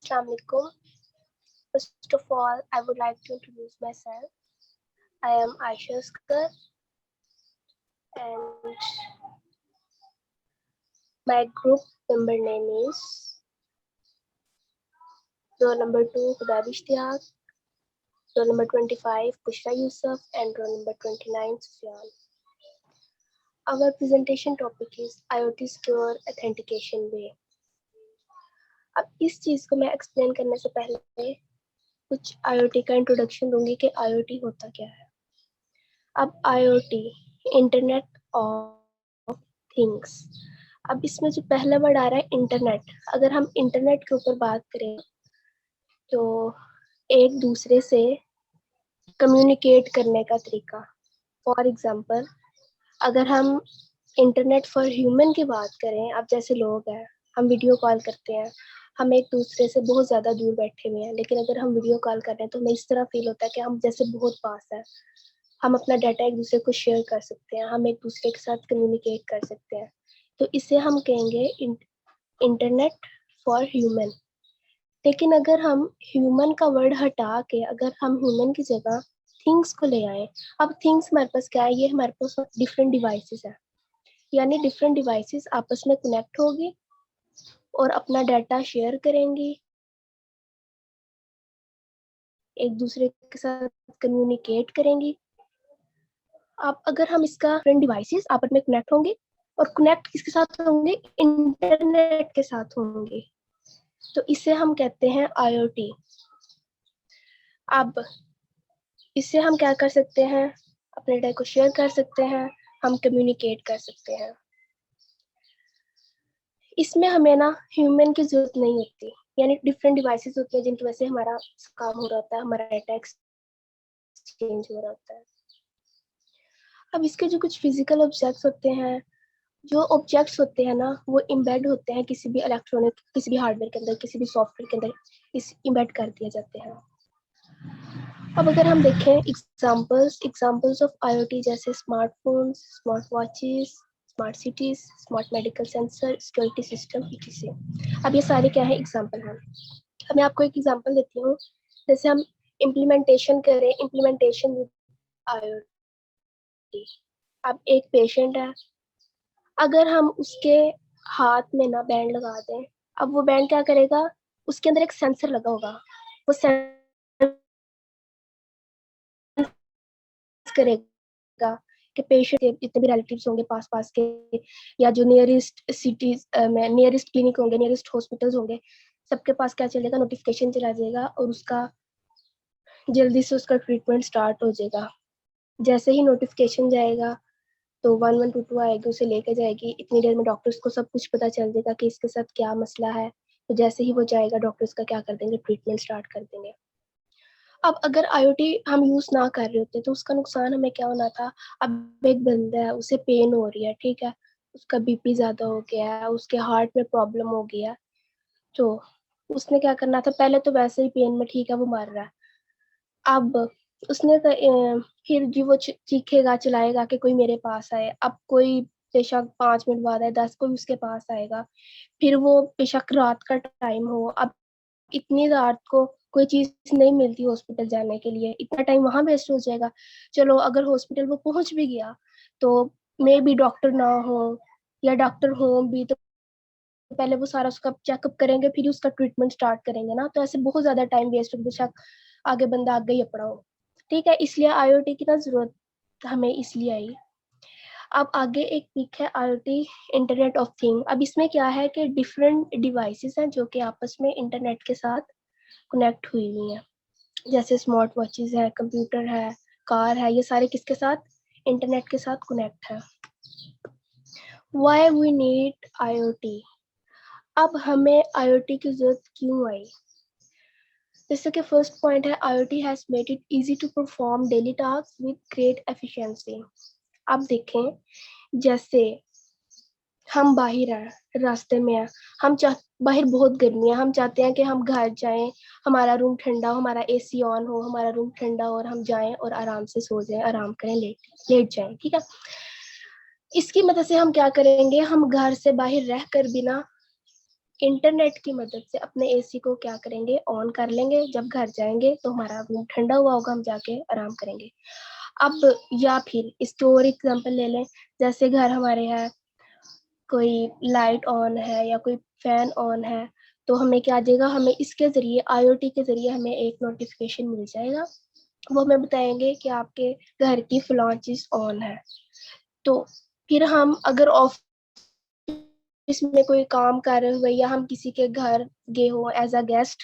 Assalamu alaikum. First of all, I would like to introduce myself. I am Aisha Askar and my group member name is roll number 2 Hudab Ishtiyaq, roll number 25 Bushra Yusuf and roll number 29 Sufyan. Our presentation topic is IoT Secure Authentication Way. अब इस चीज़ को मैं explain करने से पहले कुछ IoT का introduction दूंगी कि IoT होता क्या है। अब IoT इंटरनेट ऑफ थिंग्स, अब इसमें जो पहला वर्ड आ रहा है इंटरनेट, अगर हम इंटरनेट के ऊपर बात करें तो एक दूसरे से कम्युनिकेट करने का तरीका। फॉर एग्जांपल, अगर हम इंटरनेट फॉर ह्यूमन की बात करें, अब जैसे लोग हैं, हम वीडियो कॉल करते हैं, हम एक दूसरे से बहुत ज़्यादा दूर बैठे हुए हैं, लेकिन अगर हम वीडियो कॉल कर रहे हैं तो हमें इस तरह फील होता है कि हम जैसे बहुत पास है। हम अपना डाटा एक दूसरे को शेयर कर सकते हैं, हम एक दूसरे के साथ कम्युनिकेट कर सकते हैं, तो इसे हम कहेंगे इंटरनेट फॉर ह्यूमन। लेकिन अगर हम ह्यूमन का वर्ड हटा के अगर हम ह्यूमन की जगह थिंग्स को ले आए, अब थिंग्स हमारे पास क्या है, ये हमारे पास डिफरेंट डिवाइसेस है, यानी डिफरेंट डिवाइसेस आपस में कनेक्ट होगी और अपना डाटा शेयर करेंगी, एक दूसरे के साथ कम्युनिकेट करेंगी। अब अगर हम इसका डिफरेंट डिवाइसेस आपस में कनेक्ट होंगे और कनेक्ट किसके साथ होंगे, इंटरनेट के साथ होंगे, तो इसे हम कहते हैं IoT। अब इससे हम क्या कर सकते हैं, अपने डाटा को शेयर कर सकते हैं, हम कम्युनिकेट कर सकते हैं। इसमें हमें ना ह्यूमन की जरूरत नहीं होती, यानी डिफरेंट डिवाइसेस होते हैं जिनकी वजह से हमारा काम हो रहा होता है, हमारा डाटा एक्सचेंज हो रहा होता है। अब इसके जो कुछ फिजिकल ऑब्जेक्ट्स होते हैं, जो ऑब्जेक्ट्स होते हैं ना, वो इम्बेड होते हैं किसी भी इलेक्ट्रॉनिक, किसी भी हार्डवेयर के अंदर, किसी भी सॉफ्टवेयर के अंदर इस इम्बेड कर दिए जाते हैं। अब अगर हम देखें एग्जांपल्स ऑफ IoT, जैसे smartphones, smart watches, smart cities, smart medical sensor, security system, etc। अब ये सारे क्या है, एग्जांपल हैं। अब मैं आपको एक एग्जांपल देती हूँ, जैसे हम इम्प्लीमेंटेशन करें, इम्प्लीमेंटेशन विद IoT। अब एक पेशेंट है, अगर हम उसके हाथ में ना बैंड लगा दें, अब वो बैंड क्या करेगा, उसके अंदर एक सेंसर लगा होगा, वो सेंस करेगा कि पेशेंट के जितने भी रिलेटिव्स होंगे पास पास के, या जो नियरेस्ट सिटीज में नियरेस्ट क्लिनिक होंगे, नियरेस्ट हॉस्पिटल्स होंगे, सबके पास क्या चलेगा, नोटिफिकेशन चला जाएगा और उसका जल्दी से उसका ट्रीटमेंट स्टार्ट हो जाएगा। जैसे ही नोटिफिकेशन जाएगा तो 1122 आएगी, उसे लेके जाएगी, इतनी देर में डॉक्टर्स को सब कुछ पता चल जाएगा कि इसके साथ क्या मसला है, तो जैसे ही वो जाएगा डॉक्टर्स का क्या कर देंगे, ट्रीटमेंट स्टार्ट कर देंगे। अब अगर IoT हम यूज ना कर रहे होते तो उसका नुकसान हमें क्या होना था। अब एक बंदा है, उसे पेन हो रही है, ठीक है, उसका BP ज्यादा हो गया है, उसके हार्ट में प्रॉब्लम हो गया, तो उसने क्या करना था, पहले तो वैसे ही पेन में ठीक है, वो मर रहा है। अब उसने फिर जी वो चीखेगा चिल्लाएगा कि कोई मेरे पास आए। अब कोई बेशक 5 मिनट बाद आए, 10 कोई उसके पास आएगा, फिर वो बेशक रात का टाइम हो, अब इतनी रात को कोई चीज नहीं मिलती हॉस्पिटल जाने के लिए, इतना टाइम वहां वेस्ट हो जाएगा। चलो अगर हॉस्पिटल वो पहुंच भी गया तो मे बी डॉक्टर ना हो, या डॉक्टर हो भी तो पहले वो सारा उसका चेकअप करेंगे, फिर उसका ट्रीटमेंट स्टार्ट करेंगे ना, तो ऐसे बहुत ज्यादा टाइम वेस्ट हो, बेशक आगे बंदा आगे ही पड़ा हो। ठीक है, इसलिए IoT की ना जरूरत हमें इसलिए आई। अब आगे एक पिक है IoT इंटरनेट ऑफ थिंग। अब इसमें क्या है कि डिफरेंट डिवाइसेस हैं जो कि आपस में इंटरनेट के साथ कनेक्ट हुई हुई हैं, जैसे स्मार्ट वॉचेस है, कंप्यूटर है, कार है, ये सारे किसके साथ, इंटरनेट के साथ कनेक्ट है। Why we need IoT? अब हमें IoT की जरूरत क्यों आई। जैसे कि फर्स्ट पॉइंट है, IoT has made it easy to perform daily task with great efficiency. अब देखें, जैसे हम बाहर हैं, रास्ते में हैं, बाहर बहुत गर्मी है, हम चाहते हैं कि हम घर जाएं, हमारा रूम ठंडा हो, हमारा AC ऑन हो, हमारा रूम ठंडा हो और हम जाएं और आराम से सो जाएं, आराम करें, लेट जाएं। ठीक है, इसकी मदद से हम क्या करेंगे, हम घर से बाहर रह कर भी ना इंटरनेट की मदद से अपने एसी को क्या करेंगे, ऑन कर लेंगे। जब घर जाएंगे तो हमारा रूम ठंडा हुआ होगा, हम जाके आराम करेंगे। अब या फिर इसके और एग्जांपल ले लें, जैसे घर हमारे है, कोई लाइट ऑन है या कोई फैन ऑन है, तो हमें क्या आ जाएगा, हमें इसके जरिए आईओटी के जरिए हमें एक नोटिफिकेशन मिल जाएगा। वो हमें बताएंगे कि आपके घर की फलां चीज ऑन है। तो फिर हम अगर ऑफिस में कोई काम कर रहे हुए या हम किसी के घर गए हो एज अ गेस्ट,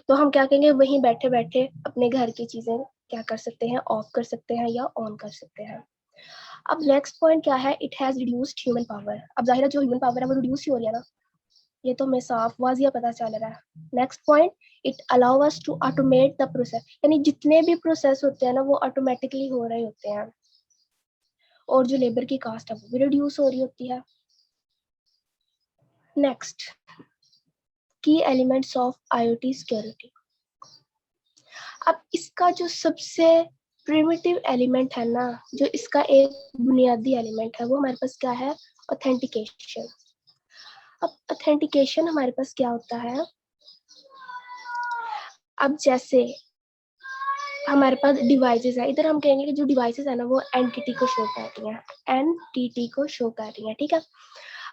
तो हम क्या करेंगे, वहीं बैठे बैठे अपने घर की चीजें क्या कर सकते हैं, ऑफ कर सकते हैं या ऑन कर सकते हैं। अब नेक्स्ट पॉइंट क्या है, it has reduced human power. अब जाहिर है जो ह्यूमन पावर है वो रिड्यूस ही हो रही है ना, ये तो हमें साफ वाजिया पता चल रहा है। Next point, it allow us to automate the process, यानी जितने भी प्रोसेस होते हैं ना वो ऑटोमेटिकली हो रहे होते हैं, और जो लेबर की कास्ट है वो भी रिड्यूस हो रही होती है। नेक्स्ट, की एलिमेंट्स ऑफ आईओटी सिक्योरिटी। अब इसका जो सबसे प्रिमिटिव एलिमेंट है ना, जो इसका एक बुनियादी एलिमेंट है, वो हमारे पास क्या है, ऑथेंटिकेशन। अब ऑथेंटिकेशन हमारे पास क्या होता है, अब जैसे हमारे पास डिवाइसेस है, इधर हम कहेंगे कि जो डिवाइसेस है ना वो एंटिटी को शो कर रही हैं, एनटीटी को शो कर रही हैं, ठीक है।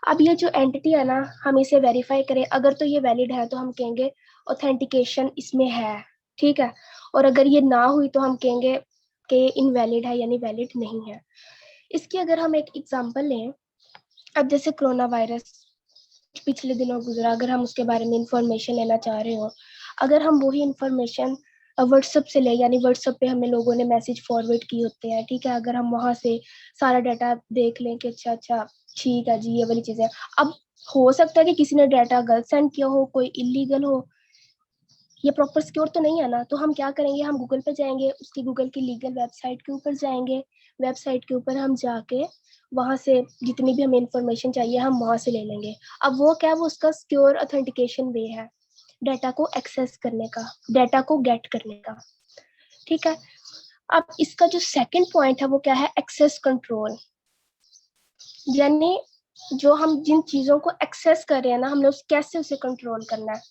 अब ये जो एंटिटी है ना, हम इसे वेरीफाई करें, अगर तो ये वैलिड है तो हम कहेंगे ऑथेंटिकेशन इसमें है, ठीक है। और अगर ये ना हुई तो हम कहेंगे कि इनवैलिड है, यानी वैलिड नहीं है। इसकी अगर हम एक एग्जांपल लें, अब जैसे कोरोना वायरस पिछले दिनों गुजरा, अगर हम उसके बारे में इंफॉर्मेशन लेना चाह रहे हो, अगर हम वही इंफॉर्मेशन व्हाट्सएप से ले, यानी व्हाट्सएप पे हमें लोगों ने मैसेज फॉरवर्ड किए होते हैं, ठीक है, अगर हम वहां से सारा डाटा देख लें कि अच्छा अच्छा ठीक है जी ये वाली चीजें, अब हो सकता है कि किसी ने डाटा गलत सेंड किया हो, कोई इलीगल हो, ये प्रॉपर सिक्योर तो नहीं है ना, तो हम क्या करेंगे, हम गूगल पे जाएंगे, उसकी गूगल की लीगल वेबसाइट के ऊपर जाएंगे, वेबसाइट के ऊपर हम जाके वहां से जितनी भी हमें इंफॉर्मेशन चाहिए हम वहां से ले लेंगे। अब वो क्या, वो उसका सिक्योर ऑथेंटिकेशन वे है डाटा को एक्सेस करने का, डाटा को गेट करने का, ठीक है। अब इसका जो सेकंड पॉइंट है वो क्या है, एक्सेस कंट्रोल, यानी जो हम जिन चीजों को एक्सेस कर रहे हैं ना, हमने कैसे उसे कंट्रोल करना है।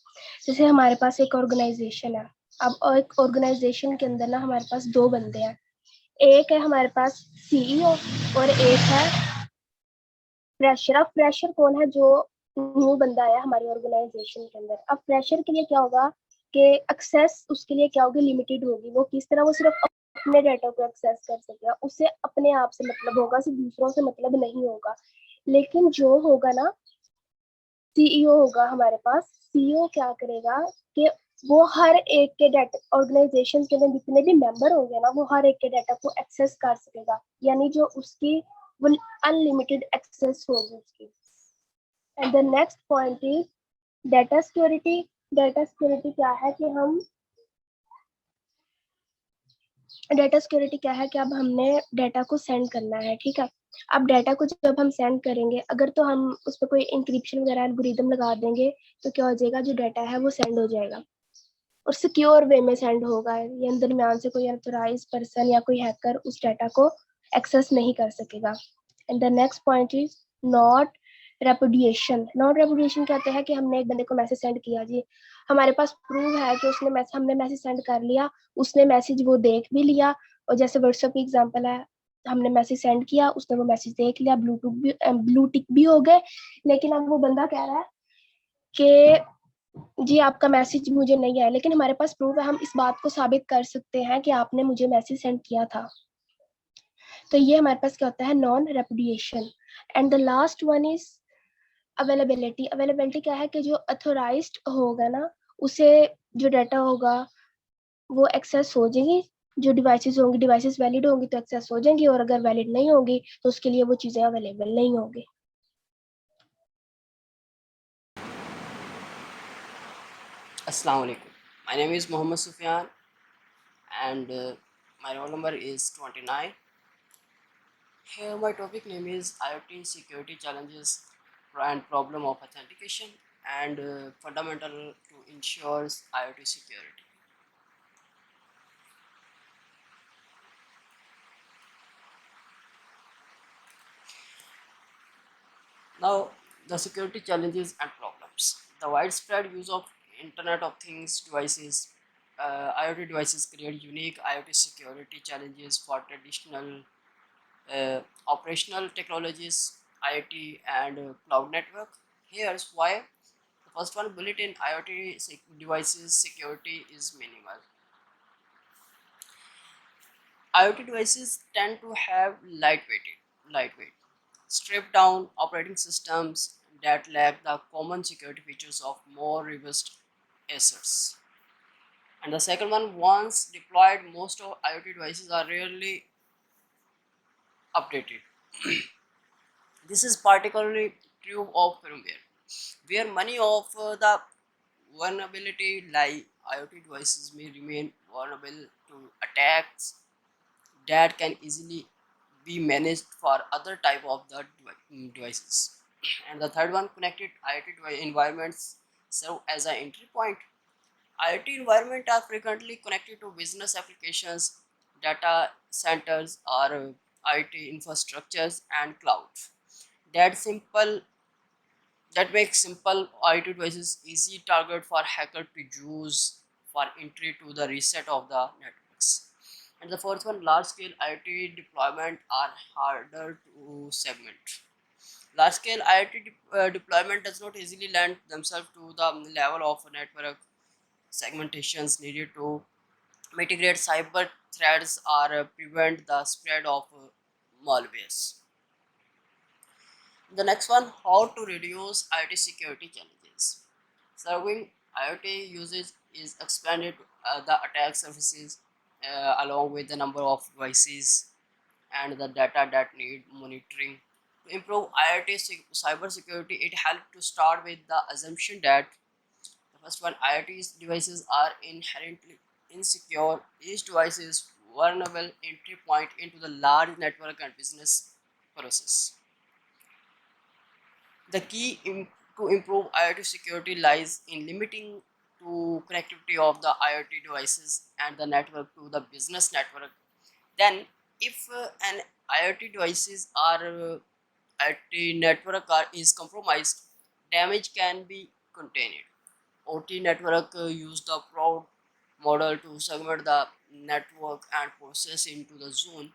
जैसे हमारे पास एक ऑर्गेनाइजेशन है, अब एक ऑर्गेनाइजेशन के अंदर ना हमारे पास दो बंदे हैं, एक है हमारे पास सीईओ और एक है फ्रेशर। अब फ्रेशर कौन है, जो न्यू बंदा आया हमारी ऑर्गेनाइजेशन के अंदर। अब फ्रेशर के लिए क्या होगा कि एक्सेस उसके लिए क्या होगी, लिमिटेड होगी। वो किस तरह, वो सिर्फ अपने डाटा को एक्सेस कर सकेगा, उसे अपने आप से मतलब होगा, सिर्फ दूसरों से मतलब नहीं होगा। लेकिन जो होगा ना, सीईओ होगा हमारे पास, सीईओ क्या करेगा कि वो हर एक के डाटा, ऑर्गेनाइजेशन के अंदर जितने भी मेंबर होंगे ना, वो हर एक के डाटा को एक्सेस कर सकेगा, यानी जो उसकी वो अनलिमिटेड एक्सेस होगी उसकी। And the next point is data security. Data security क्या है कि हम, डाटा सिक्योरिटी क्या है कि अब हमने डाटा को सेंड करना है, ठीक है। अब डाटा को जब हम सेंड करेंगे, अगर तो हम उस पर कोई इंक्रिप्शन वगैरह एल्गोरिदम लगा देंगे, तो क्या हो जाएगा, जो डाटा है वो सेंड हो जाएगा और सिक्योर वे में सेंड होगा, यानी दरमियान से कोई अनऑथराइज पर्सन या कोई हैकर उस डाटा को एक्सेस नहीं कर सकेगा। And the next point is not repudiation. Not repudiation कहते हैं कि हमने एक बंदे को मैसेज सेंड किया जी, हमारे पास प्रूव है कि उसने हमने मैसेज सेंड कर लिया, उसने मैसेज वो देख भी लिया, और जैसे व्हाट्सएप की एग्जांपल है, हमने मैसेज सेंड किया, उसने वो मैसेज देख लिया, ब्लू टिक भी हो गए, लेकिन अब वो बंदा कह रहा है कि जी आपका मैसेज मुझे नहीं आया, लेकिन हमारे पास प्रूफ है, हम इस बात को साबित कर सकते हैं कि आपने मुझे मैसेज सेंड किया था। तो ये हमारे पास क्या होता है, non repudiation. And the last one is availability. Availability क्या है कि जो अथोराइज्ड होगा ना, उसे जो डाटा होगा वो एक्सेस हो जाएगी, जो डिवाइसेस होंगी, डिवाइसेस वैलिड होंगी तो एक्सेस हो जाएंगी, और अगर वैलिड नहीं होगी तो उसके लिए वो चीज़ें अवेलेबल नहीं होगी। Assalamu alaikum. My name is Mohammed Sufyan and my roll number is 29. Here my topic name is IoT security challenges and problem of authentication and fundamental to ensure IoT security. Now the security challenges and problems. The widespread use of Internet of Things devices, IoT devices create unique IoT security challenges for traditional operational technologies, IoT, and cloud network. Here's why. The first one, built-in IoT devices security is minimal. IoT devices tend to have lightweight, stripped down operating systems that lack the common security features of more robust assets. And the second one, once deployed, most of IoT devices are rarely updated. This is particularly true of firmware, where many of the vulnerability lie. IoT devices may remain vulnerable to attacks that can easily be managed for other type of the devices. And the third one, connected IoT environments serve as an entry point. IoT environments are frequently connected to business applications, data centers, or IT infrastructures and cloud. That simple that makes simple IoT devices easy target for hacker to use for entry to the reset of the networks. And the fourth one, large scale IoT deployment are harder to segment. Large scale IoT deployment does not easily lend themselves to the level of network segmentations needed to mitigate cyber threats or prevent the spread of malwares. The next one, how to reduce IoT security challenges. Serving IoT usage is expanded the attack surfaces along with the number of devices and the data that need monitoring. To improve IoT cyber security, it helps to start with the assumption that the first one, IoT devices are inherently insecure. Each device is vulnerable entry point into the large network and business process. The key to improve IoT security lies in limiting to connectivity of the IoT devices and the network to the business network. Then, if an IoT devices are IoT network is compromised, damage can be contained. OT network use the proud model to segment the network and process into the zone.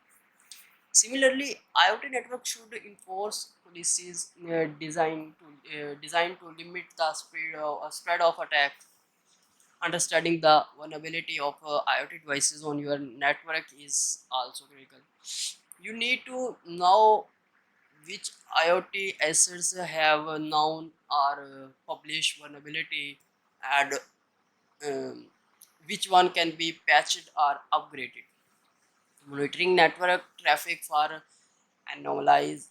Similarly, IoT network should enforce policies designed to limit the spread of attack. Understanding the vulnerability of IoT devices on your network is also critical. You need to know which IoT assets have a known or published vulnerability, and um, which one can be patched or upgraded. Monitoring network traffic for anomalies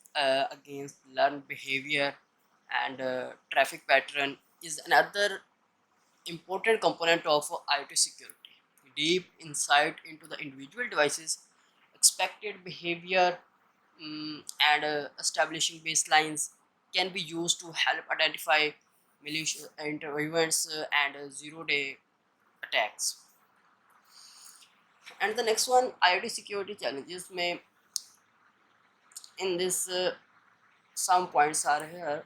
against learned behavior and traffic pattern is another important component of IoT security. Deep insight into the individual devices, expected behavior, and establishing baselines can be used to help identify malicious events and zero-day attacks. And the next one, IoT security challenges may in this some points are here.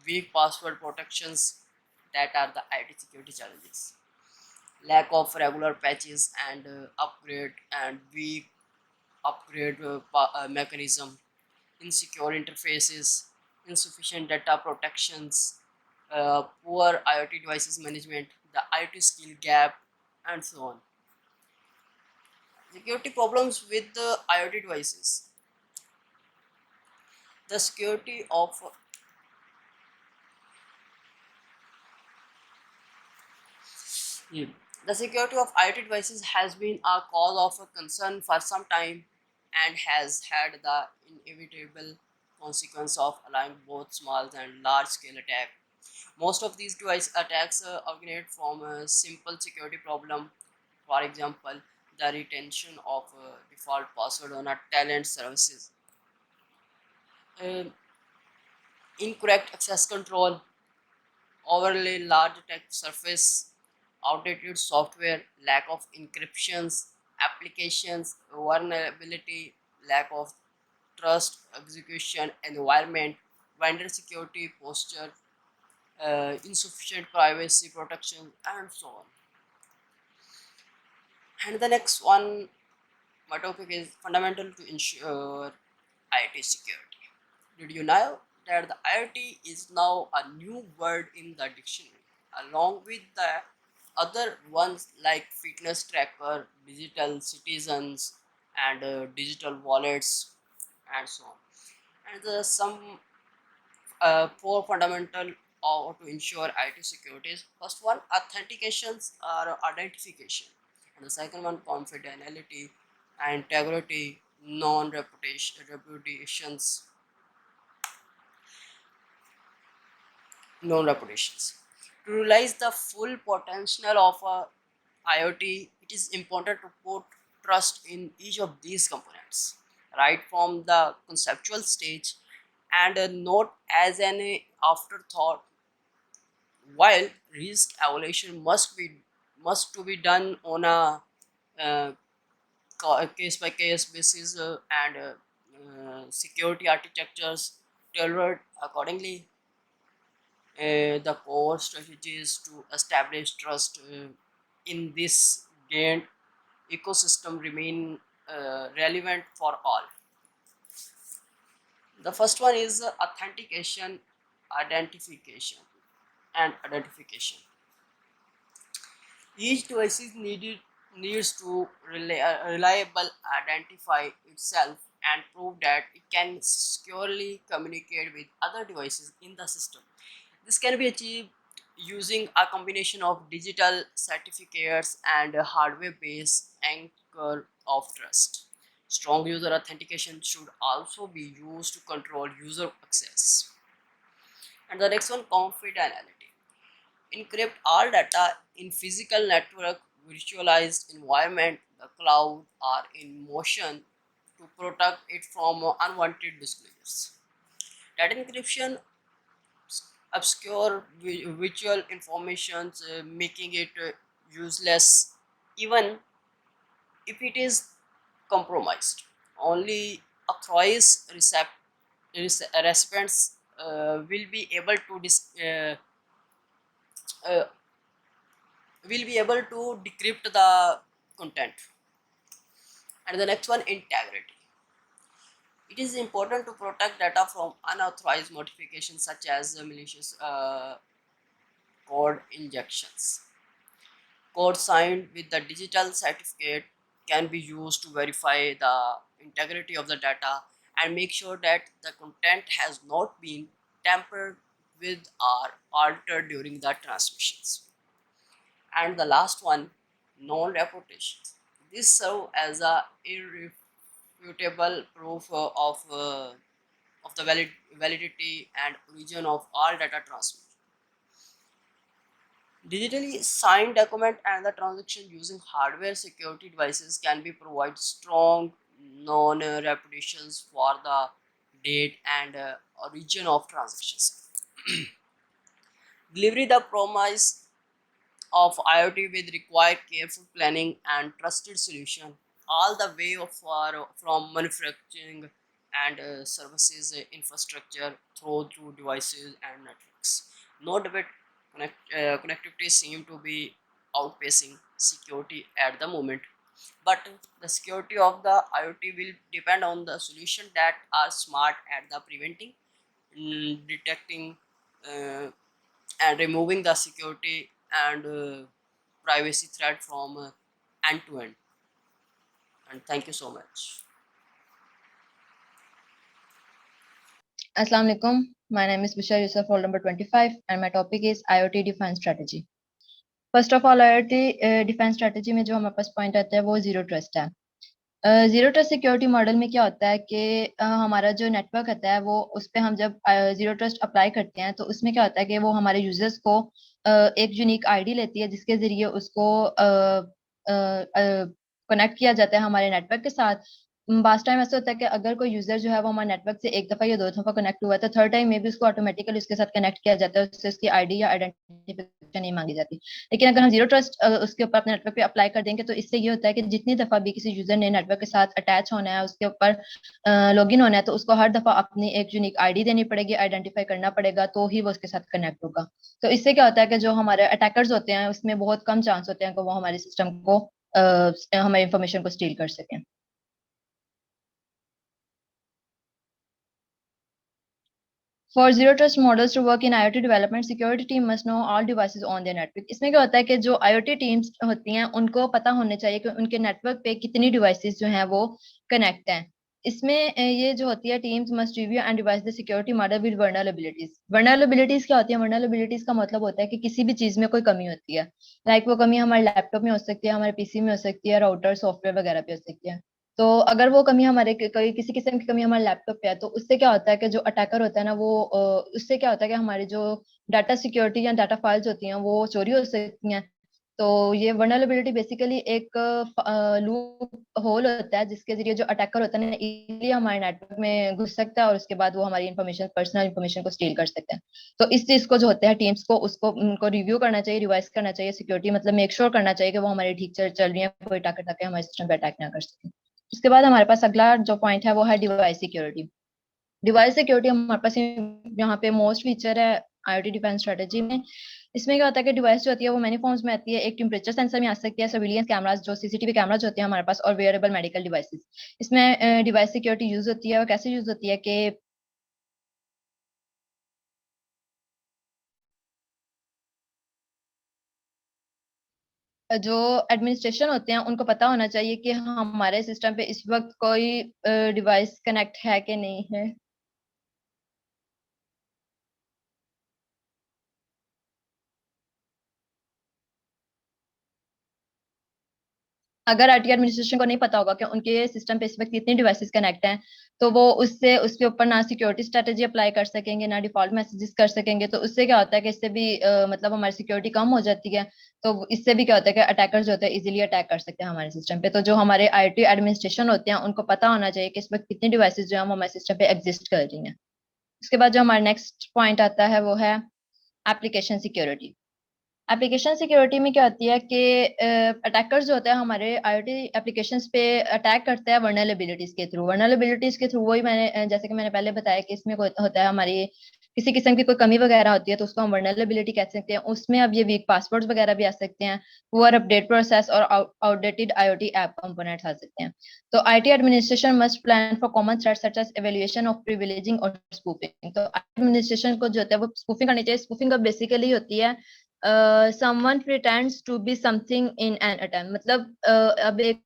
Weak password protections, that are the IT security challenges. Lack of regular patches and upgrade and weak upgrade mechanism. Insecure interfaces, insufficient data protections, poor IoT devices management, the IT skill gap, and so on. Security problems with the IoT devices. The security of Yeah. The security of IoT devices has been a cause of a concern for some time and has had the inevitable consequence of allowing both small and large scale attack. Most of these device attacks originate from a simple security problem. For example, the retention of default password on a talent services, uh, incorrect access control, overly large text surface, outdated software, lack of encryptions, applications, vulnerability, lack of trust, execution, environment, vendor security posture, insufficient privacy protection, and so on. And the next one, my topic is fundamental to ensure IoT security. Did you know that the IoT is now a new word in the dictionary, along with the other ones like fitness tracker, digital citizens, and digital wallets, and so on. And some four fundamental to ensure IT security is: first one, authentications or identification, and the second one, confidentiality, integrity, non-reputations, non-reputations. To realize the full potential of a IoT, it is important to put trust in each of these components, right from the conceptual stage, and not as an afterthought. While risk evaluation must to be done on a case by case basis, and security architectures tailored accordingly, the core strategies to establish trust in this gained ecosystem remain relevant for all. The first one is authentication, identification, and identification. Each device is needs to reliable identify itself and prove that it can securely communicate with other devices in the system. This can be achieved using a combination of digital certificates and a hardware-based anchor of trust. Strong user authentication should also be used to control user access. And the next one, confidentiality. Encrypt all data in physical network, virtualized environment, the cloud, or in motion to protect it from unwanted disclosures. Data encryption obscure virtual information, making it useless even if it is compromised. Only authorized recipients will be able to uh, decrypt the content. And the next one, integrity. It is important to protect data from unauthorized modifications such as malicious code injections. Code signed with the digital certificate can be used to verify the integrity of the data and make sure that the content has not been tampered with or altered during the transmissions. And the last one, non-reputations. This serve as a irrefutable proof of the validity and origin of all data transmitted. Digitally signed document and the transaction using hardware security devices can be provide strong non-reputations for the date and origin of transactions. Delivery the promise of IoT with require careful planning and trusted solution all the way from manufacturing and services infrastructure through to devices and networks. No debate, connectivity seem to be outpacing security at the moment, but the security of the IoT will depend on the solution that are smart at the preventing, detecting, uh, and removing the security and privacy threat from end to end. And thank you so much. Assalamu alaikum. My name is Bishar Yusuf, roll number 25, and my topic is IoT defense strategy. First of all, IoT defense strategy में जो हमारे पास point आता है वो zero trust है. Zero trust security model में क्या होता है कि हमारा जो नेटवर्क होता है वो उस पर हम जब जीरो ट्रस्ट अप्लाई करते हैं तो उसमें क्या होता है कि वो हमारे यूजर्स को एक यूनिक आईडी लेती है जिसके जरिए उसको कनेक्ट किया जाता है हमारे नेटवर्क के साथ. बास्ट टाइम ऐसा होता है कि अगर कोई यूजर जो है वो हमारे नेटवर्क से एक दफा या दो दफा कनेक्ट हुआ है तो थर्ड टाइम में भी उसको ऑटोमेटिकली उसके साथ कनेक्ट किया जाता है, उससे उसकी आईडी या आइडेंटिफिकेशन नहीं मांगी जाती। लेकिन अगर हम जीरो ट्रस्ट उसके ऊपर अपने नेटवर्क पे अप्लाई कर देंगे तो इससे ये होता है कि जितनी दफा भी किसी यूजर ने नेटवर्क के साथ अटैच होना है, उसके ऊपर लॉगिन होना है, तो उसको हर दफा अपनी एक यूनिक आईडी देनी पड़ेगी, आइडेंटिफाई करना पड़ेगा, तो ही वो उसके साथ कनेक्ट होगा। तो इससे क्या होता है कि जो हमारे अटैकर्स होते हैं उसमें बहुत कम चांस होते हैं कि वो हमारे सिस्टम को हमारी इंफॉर्मेशन को स्टील कर सकें। For zero trust models to work in IoT development, security team must know all devices on their network. इसमें क्या होता है कि जो IoT टीम्स होती हैं उनको पता होने चाहिए कि उनके नेटवर्क पे कितनी डिवाइसेस जो हैं वो कनेक्ट हैं। इसमें ये जो होती है teams must review and devise the security model with vulnerabilities. Vulnerabilities क्या होती है? वर्नरेबिलिटीज का मतलब होता है कि किसी भी चीज में कोई कमी होती है। लाइक वो कमी हमारे लैपटॉप में हो सकती है, हमारे पीसी में हो सकती है, राउटर सॉफ्टवेयर वगैरह पे हो सकती है। तो अगर वो कमी हमारे कोई किसी किस्म की कमी हमारे लैपटॉप पे है, तो उससे क्या होता है कि जो अटैकर होता है ना वो उससे क्या होता है कि हमारी जो डाटा सिक्योरिटी या डाटा फाइल्स होती हैं वो चोरी हो सकती हैं। तो ये वर्नरेबिलिटी बेसिकली एक लूप होल होता है जिसके जरिए जो अटैकर होता है ना इजीली हमारे नेटवर्क में घुस सकता है और उसके बाद वो हमारी इंफॉर्मेशन, पर्सनल इंफॉर्मेशन को स्टील कर सकते हैं। तो इस चीज को जो होता है टीम्स को उसको उनको रिव्यू करना चाहिए, रिवाइज करना चाहिए, सिक्योरिटी मतलब मेक श्योर करना चाहिए कि वो हमारी ठीक चल रही है, कोई टाके हमारे सिस्टम पे अटैक ना कर सके। उसके बाद हमारे पास अगला जो पॉइंट है वो है डिवाइस सिक्योरिटी। डिवाइस सिक्योरिटी हमारे पास यहाँ पे मोस्ट फीचर है आईओटी डिफेंस स्ट्रेटेजी में। इसमें क्या होता है कि डिवाइस जो होती है वो मैनी फॉर्म्स में आती है। एक टेम्परेचर सेंसर में आ सकती है, सर्विलियंस कैमरास जो सीसीटीवी कैमराज होते हैं हमारे पास, और वेयरेबल मेडिकल डिवाइसेस। इसमें डिवाइस सिक्योरिटी यूज होती है और कैसे यूज होती है कि जो एडमिनिस्ट्रेशन होते हैं उनको पता होना चाहिए कि हमारे सिस्टम पे इस वक्त कोई डिवाइस कनेक्ट है कि नहीं है। अगर आईटी एडमिनिस्ट्रेशन को नहीं पता होगा कि उनके सिस्टम पे इस वक्त कितनी डिवाइसेस कनेक्ट हैं, तो वो उससे उसके ऊपर ना सिक्योरिटी स्ट्रेटेजी अप्लाई कर सकेंगे, ना डिफॉल्ट मैसेजेस कर सकेंगे। तो उससे क्या होता है कि इससे भी मतलब हमारी सिक्योरिटी कम हो जाती है। तो इससे भी क्या होता है कि अटैकर्स जो होते हैं इजीली अटैक कर सकते हैं हमारे सिस्टम पे। तो जो हमारे आईटी एडमिनिस्ट्रेशन होते हैं उनको पता होना चाहिए कि इस वक्त कितनी डिवाइसेस जो है वो हमारे सिस्टम पे एग्जिस्ट कर रही हैं। उसके बाद जो हमारा नेक्स्ट पॉइंट आता है वो है एप्लीकेशन सिक्योरिटी। एप्लीकेशन सिक्योरिटी में क्या होती है कि अटैकर्स जो होते हैं हमारे आईओटी एप्लीकेशंस पे अटैक करते हैं वर्नरेबिलिटीज के थ्रू। वर्नरेबिलिटीज के थ्रू वही मैंने जैसे कि मैंने पहले बताया कि इसमें होता है हमारी किसी किस्म की कोई कमी वगैरह होती है तो उसको हम वर्नरेबिलिटी कह सकते हैं। उसमें अब ये वीक पासवर्ड्स वगैरह भी आ सकते हैं, पुअर अपडेट प्रोसेस और आउटडेटेड आईओटी ऐप कंपोनेंट्स आ सकते हैं। तो IT administration must plan for common threats such as evaluation of privileging और स्पूफिंग। तो एडमिनिस्ट्रेशन को जो होता है वो स्पूफिंग करनी चाहिए। स्पूफिंग का बेसिकली होती है someone pretends to be something in an attempt। मतलब अब एक